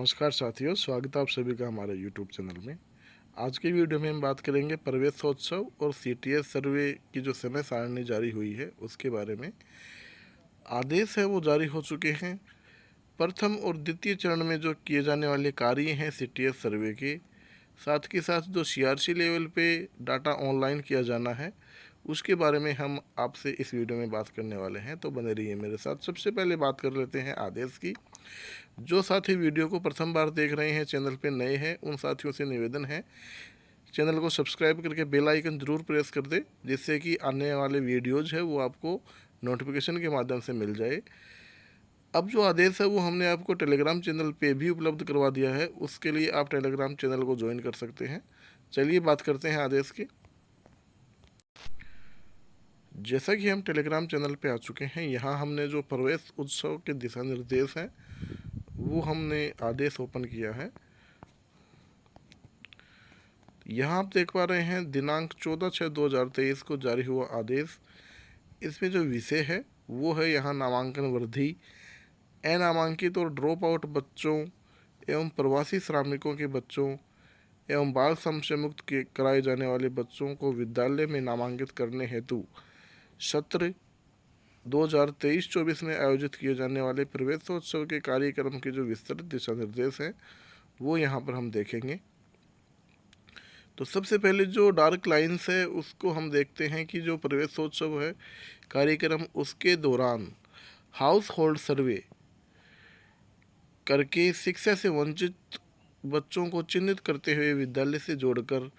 नमस्कार साथियों, स्वागत है आप सभी का हमारे यूट्यूब चैनल में। आज की वीडियो में हम बात करेंगे प्रवेशोत्सव और सीटीएस सर्वे की जो समय सारणी जारी हुई है उसके बारे में। आदेश है वो जारी हो चुके हैं। प्रथम और द्वितीय चरण में जो किए जाने वाले कार्य हैं सीटीएस सर्वे के, साथ के साथ जो सीआरसी लेवल पे डाटा ऑनलाइन किया जाना है उसके बारे में हम आपसे इस वीडियो में बात करने वाले हैं, तो बने रहिए मेरे साथ। सबसे पहले बात कर लेते हैं आदेश की। जो साथी वीडियो को प्रथम बार देख रहे हैं, चैनल पे नए हैं, उन साथियों से निवेदन है चैनल को सब्सक्राइब करके बेल आइकन ज़रूर प्रेस कर दे, जिससे कि आने वाले वीडियोज़ है वो आपको नोटिफिकेशन के माध्यम से मिल जाए। अब जो आदेश है वो हमने आपको टेलीग्राम चैनल पे भी उपलब्ध करवा दिया है, उसके लिए आप टेलीग्राम चैनल को ज्वाइन कर सकते हैं। चलिए बात करते हैं आदेश की। जैसा कि हम टेलीग्राम चैनल पे आ चुके हैं, यहाँ हमने जो प्रवेश उत्सव के दिशा निर्देश हैं वो हमने आदेश ओपन किया है। यहाँ आप देख पा रहे हैं दिनांक 14/6/2023 को जारी हुआ आदेश। इसमें जो विषय है वो है यहाँ नामांकन वृद्धि। अनामांकित और ड्रॉप आउट बच्चों एवं प्रवासी श्रमिकों के बच्चों एवं बाल श्रम से मुक्त कराए जाने वाले बच्चों को विद्यालय में नामांकित करने हेतु सत्र 2023-24 में आयोजित किए जाने वाले प्रवेशोत्सव के कार्यक्रम के जो विस्तृत दिशा निर्देश हैं वो यहाँ पर हम देखेंगे। तो सबसे पहले जो डार्क लाइन्स है उसको हम देखते हैं कि जो प्रवेशोत्सव है कार्यक्रम, उसके दौरान हाउस होल्ड सर्वे करके शिक्षा से वंचित बच्चों को चिन्हित करते हुए विद्यालय से जोड़कर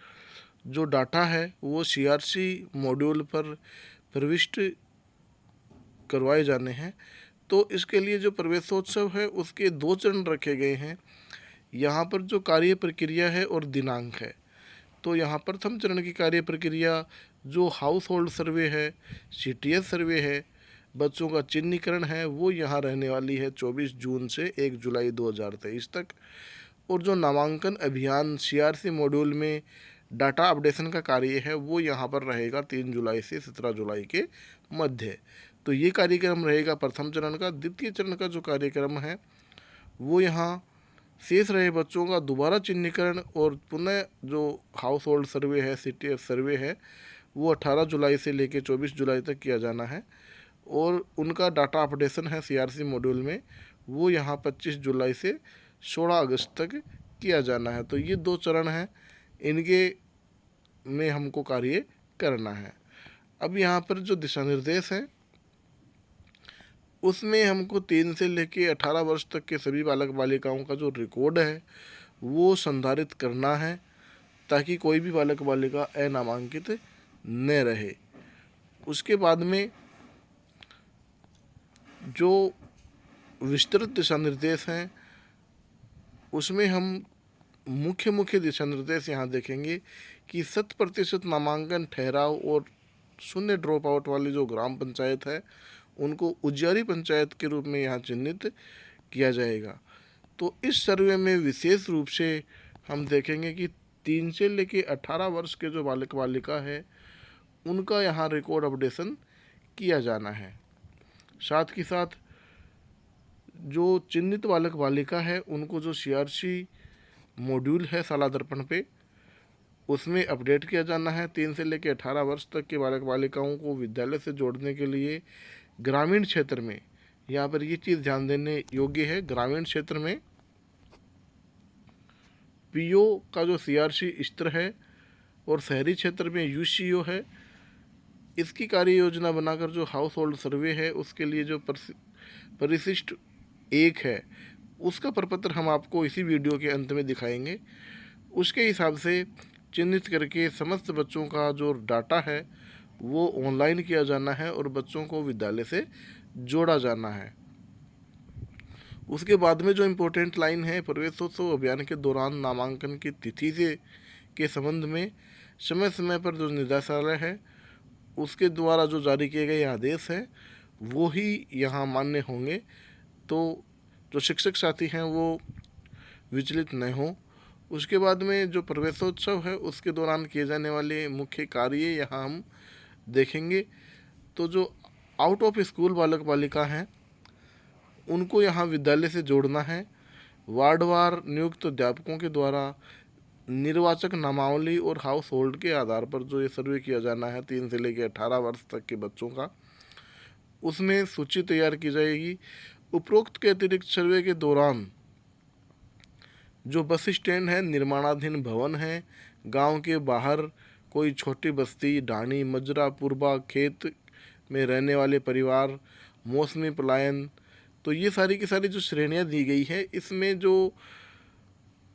जो डाटा है वो सीआरसी मॉड्यूल पर प्रविष्ट करवाए जाने हैं। तो इसके लिए जो प्रवेशोत्सव है उसके 2 चरण रखे गए हैं। यहाँ पर जो कार्य प्रक्रिया है और दिनांक है, तो यहाँ प्रथम चरण की कार्य प्रक्रिया जो हाउस होल्ड सर्वे है, सीटीएस सर्वे है, बच्चों का चिन्हीकरण है, वो यहाँ रहने वाली है 24 जून से 1 जुलाई 2023 तक। और जो नामांकन अभियान सीआरसी मॉड्यूल में डाटा अपडेशन का कार्य है वो यहाँ पर रहेगा 3 जुलाई से 17 जुलाई के मध्य। तो ये कार्यक्रम रहेगा प्रथम चरण का। द्वितीय चरण का जो कार्यक्रम है वो यहाँ शेष रहे बच्चों का दोबारा चिन्हीकरण और पुनः जो हाउस होल्ड सर्वे है, सीटीएस सर्वे है, वो 18 जुलाई से लेकर 24 जुलाई तक किया जाना है। और उनका डाटा अपडेशन है सीआरसी मॉड्यूल में, वो यहाँ 25 जुलाई से 16 अगस्त तक किया जाना है। तो ये 2 चरण हैं, इनके में हमको कार्य करना है। अब यहाँ पर जो दिशा निर्देश हैं उसमें हमको 3 से लेकर 18 वर्ष तक के सभी बालक बालिकाओं का जो रिकॉर्ड है वो संधारित करना है, ताकि कोई भी बालक बालिका अनामांकित न रहे। उसके बाद में जो विस्तृत दिशा निर्देश हैं उसमें हम मुख्य दिशा निर्देश यहाँ देखेंगे कि 100% नामांकन ठहराव और शून्य ड्रॉप आउट वाली जो ग्राम पंचायत है उनको उजियारी पंचायत के रूप में यहाँ चिन्हित किया जाएगा। तो इस सर्वे में विशेष रूप से हम देखेंगे कि 3 से लेकर 18 वर्ष के जो बालक बालिका है उनका यहाँ रिकॉर्ड अपडेशन किया जाना है। साथ ही साथ जो चिन्हित बालक बालिका है उनको जो सीआरसी मॉड्यूल है शाला दर्पण पे, उसमें अपडेट किया जाना है। 3 से लेकर 18 वर्ष तक के बालक बालिकाओं को विद्यालय से जोड़ने के लिए ग्रामीण क्षेत्र में, यहाँ पर ये चीज़ ध्यान देने योग्य है, ग्रामीण क्षेत्र में पीओ का जो सीआरसी स्तर है और शहरी क्षेत्र में यूसीओ है, इसकी कार्य योजना बनाकर जो हाउस होल्ड सर्वे है उसके लिए जो परिशिष्ट 1 है उसका प्रपत्र हम आपको इसी वीडियो के अंत में दिखाएंगे। उसके हिसाब से चिन्हित करके समस्त बच्चों का जो डाटा है वो ऑनलाइन किया जाना है और बच्चों को विद्यालय से जोड़ा जाना है। उसके बाद में जो इम्पोर्टेंट लाइन है, प्रवेशोत्सव अभियान के दौरान नामांकन की तिथि से के संबंध में समय समय पर जो निदेशालय है उसके द्वारा जो जारी किए गए आदेश हैं वो ही यहाँ मान्य होंगे। तो जो शिक्षक साथी हैं वो विचलित न हों। उसके बाद में जो प्रवेशोत्सव है उसके दौरान किए जाने वाले मुख्य कार्य यहाँ हम देखेंगे। तो जो आउट ऑफ स्कूल बालक बालिका हैं उनको यहाँ विद्यालय से जोड़ना है। वार्डवार नियुक्त अध्यापकों के द्वारा निर्वाचक नामावली और हाउस होल्ड के आधार पर जो ये सर्वे किया जाना है 3 से लेकर 18 वर्ष तक के बच्चों का, उसमें सूची तैयार की जाएगी। उपरोक्त के अतिरिक्त सर्वे के दौरान जो बस स्टैंड है, निर्माणाधीन भवन है, गांव के बाहर कोई छोटी बस्ती, ढाणी, मजरा, पूर्वा, खेत में रहने वाले परिवार, मौसमी पलायन, तो ये सारी की सारी जो श्रेणियां दी गई है, इसमें जो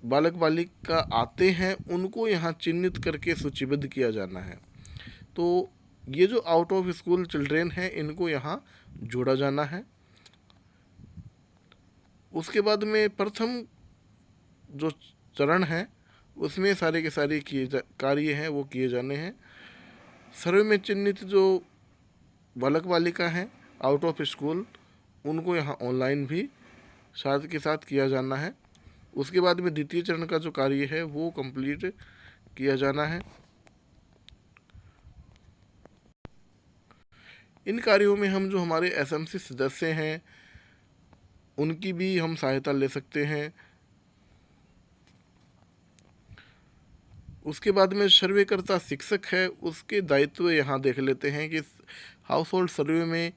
बालक बालिका आते हैं उनको यहाँ चिन्हित करके सूचीबद्ध किया जाना है। तो ये जो आउट ऑफ स्कूल चिल्ड्रेन हैं इनको यहाँ जोड़ा जाना है। उसके बाद में प्रथम जो चरण है उसमें सारे के सारे कार्य हैं वो किए जाने हैं। सर्वे में चिन्हित जो बालक बालिका हैं आउट ऑफ स्कूल, उनको यहाँ ऑनलाइन भी साथ के साथ किया जाना है। उसके बाद में द्वितीय चरण का जो कार्य है वो कंप्लीट किया जाना है। इन कार्यों में हम जो हमारे एसएमसी सदस्य हैं उनकी भी हम सहायता ले सकते हैं। उसके बाद में सर्वेकर्ता शिक्षक है, उसके दायित्व यहाँ देख लेते हैं कि हाउस होल्ड सर्वे में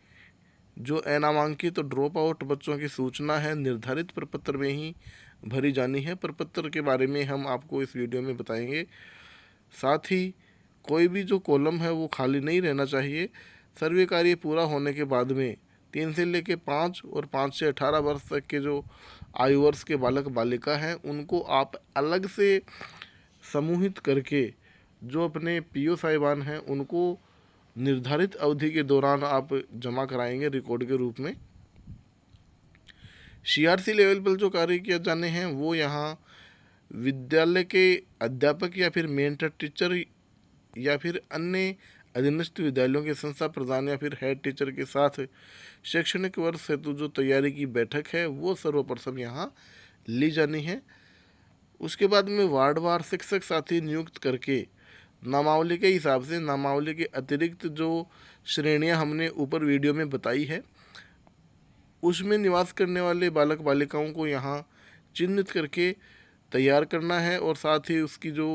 जो अनामांकित तो ड्रॉप आउट बच्चों की सूचना है निर्धारित प्रपत्र में ही भरी जानी है। प्रपत्र के बारे में हम आपको इस वीडियो में बताएंगे। साथ ही कोई भी जो कॉलम है वो खाली नहीं रहना चाहिए। सर्वे कार्य पूरा होने के बाद में 3 से लेकर 5 और 5 से 18 वर्ष तक के जो आयु वर्ष के बालक बालिका हैं उनको आप अलग से समूहित करके जो अपने पीओ साहिबान हैं उनको निर्धारित अवधि के दौरान आप जमा कराएंगे रिकॉर्ड के रूप में। सीआरसी लेवल पर जो कार्य किए जाने हैं वो यहाँ विद्यालय के अध्यापक या फिर मेंटर टीचर या फिर अन्य अधीनस्थ विद्यालयों के संस्था प्रधान या फिर हेड टीचर के साथ शैक्षणिक वर्ष हेतु जो तैयारी की बैठक है वो सर्वप्रथम यहाँ ली जानी है। उसके बाद में वार्डवार शिक्षक साथी नियुक्त करके नामावली के हिसाब से नामावली के अतिरिक्त जो श्रेणियां हमने ऊपर वीडियो में बताई है उसमें निवास करने वाले बालक बालिकाओं को यहाँ चिन्हित करके तैयार करना है और साथ ही उसकी जो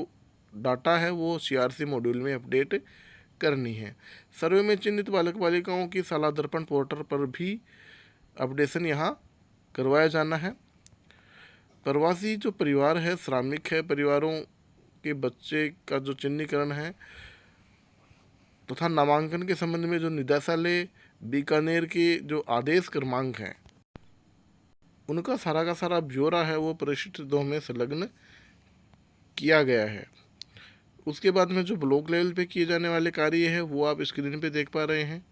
डाटा है वो सीआरसी मॉड्यूल में अपडेट करनी है। सर्वे में चिन्हित बालक बालिकाओं की साला दर्पण पोर्टल पर भी अपडेशन यहाँ करवाया जाना है। प्रवासी जो परिवार है, श्रमिक है, परिवारों के बच्चे का जो चिन्हीकरण है तथा नामांकन के संबंध में जो निदेशालय बीकानेर के जो आदेश क्रमांक हैं उनका सारा का सारा ब्यौरा है वो परिशिष्ट 2 में संलग्न किया गया है। उसके बाद में जो ब्लॉक लेवल पे किए जाने वाले कार्य है वो आप स्क्रीन पे देख पा रहे हैं।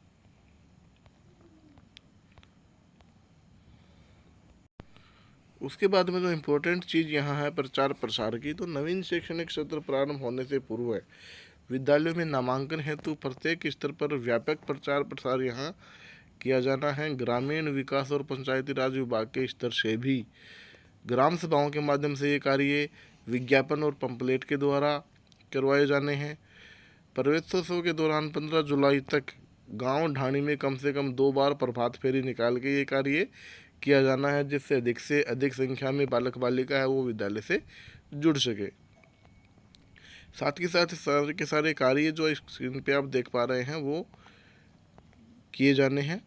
उसके बाद में जो इम्पोर्टेंट चीज़ यहाँ है प्रचार प्रसार की, तो नवीन शैक्षणिक सत्र प्रारंभ होने से पूर्व है विद्यालयों में नामांकन हेतु प्रत्येक स्तर पर व्यापक प्रचार प्रसार यहाँ किया जाना है। ग्रामीण विकास और पंचायती राज विभाग के स्तर से भी ग्राम सभाओं के माध्यम से ये कार्य विज्ञापन और पंपलेट के द्वारा करवाए जाने हैं। प्रवेशोत्सव के दौरान 15 जुलाई तक गांव ढाणी में कम से कम 2 बार प्रभात फेरी निकाल के ये कार्य किया जाना है जिससे अधिक संख्या में बालक बालिका है वो विद्यालय से जुड़ सके। साथ ही साथ सारे के सारे कार्य जो स्क्रीन पे आप देख पा रहे हैं वो किए जाने हैं।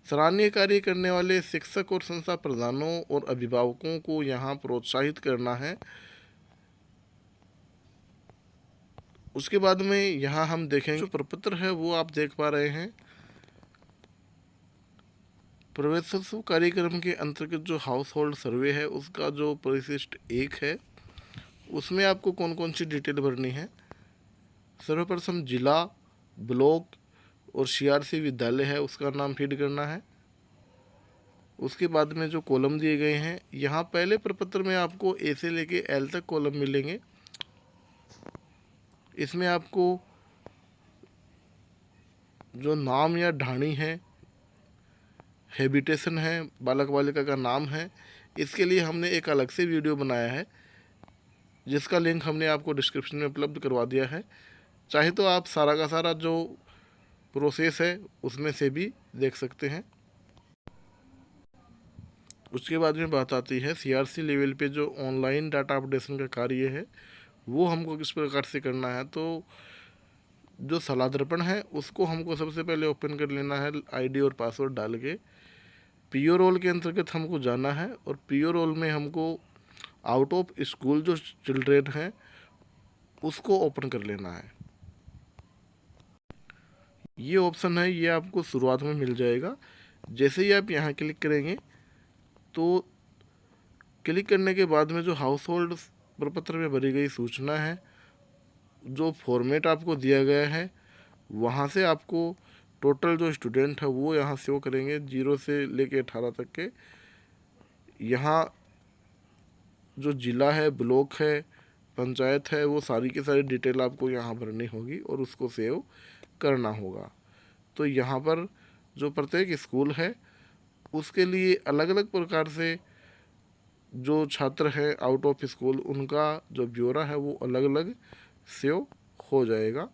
सराहनीय कार्य करने वाले शिक्षक और संस्था प्रधानों और अभिभावकों को यहाँ प्रोत्साहित करना है। उसके बाद में यहाँ हम देखेंगे जो प्रपत्र है वो आप देख पा रहे हैं। प्रवेशोत्सव कार्यक्रम के अंतर्गत जो हाउस होल्ड सर्वे है उसका जो परिशिष्ट 1 है उसमें आपको कौन कौन सी डिटेल भरनी है। सर्वप्रथम जिला, ब्लॉक और सीआरसी विद्यालय है उसका नाम फीड करना है। उसके बाद में जो कॉलम दिए गए हैं यहाँ पहले प्रपत्र में आपको ए से लेके एल तक कॉलम मिलेंगे। इसमें आपको जो नाम या ढाणी है, हैबिटेशन है, बालक बालिका का नाम है, इसके लिए हमने एक अलग से वीडियो बनाया है जिसका लिंक हमने आपको डिस्क्रिप्शन में उपलब्ध करवा दिया है। चाहे तो आप सारा का सारा जो प्रोसेस है उसमें से भी देख सकते हैं। उसके बाद में बात आती है सीआरसी लेवल पे जो ऑनलाइन डाटा अपडेशन का कार्य है वो हमको किस प्रकार से करना है। तो जो सलाह दर्पण है उसको हमको सबसे पहले ओपन कर लेना है आईडी और पासवर्ड डाल के। पीओ रोल के अंतर्गत हमको जाना है और पीओ रोल में हमको आउट ऑफ स्कूल जो चिल्ड्रेन हैं उसको ओपन कर लेना है। ये ऑप्शन है ये आपको शुरुआत में मिल जाएगा। जैसे ही आप यहाँ क्लिक करेंगे तो क्लिक करने के बाद में जो हाउस होल्ड प्रपत्र में भरी गई सूचना है, जो फॉर्मेट आपको दिया गया है, वहाँ से आपको टोटल जो स्टूडेंट है वो यहाँ शो करेंगे 0 से लेके 18 तक के। यहाँ जो ज़िला है, ब्लॉक है, पंचायत है, वो सारी की सारी डिटेल आपको यहाँ भरनी होगी और उसको सेव करना होगा। तो यहाँ पर जो प्रत्येक स्कूल है उसके लिए अलग अलग प्रकार से जो छात्र हैं आउट ऑफ स्कूल उनका जो ब्यौरा है वो अलग अलग सेव हो जाएगा।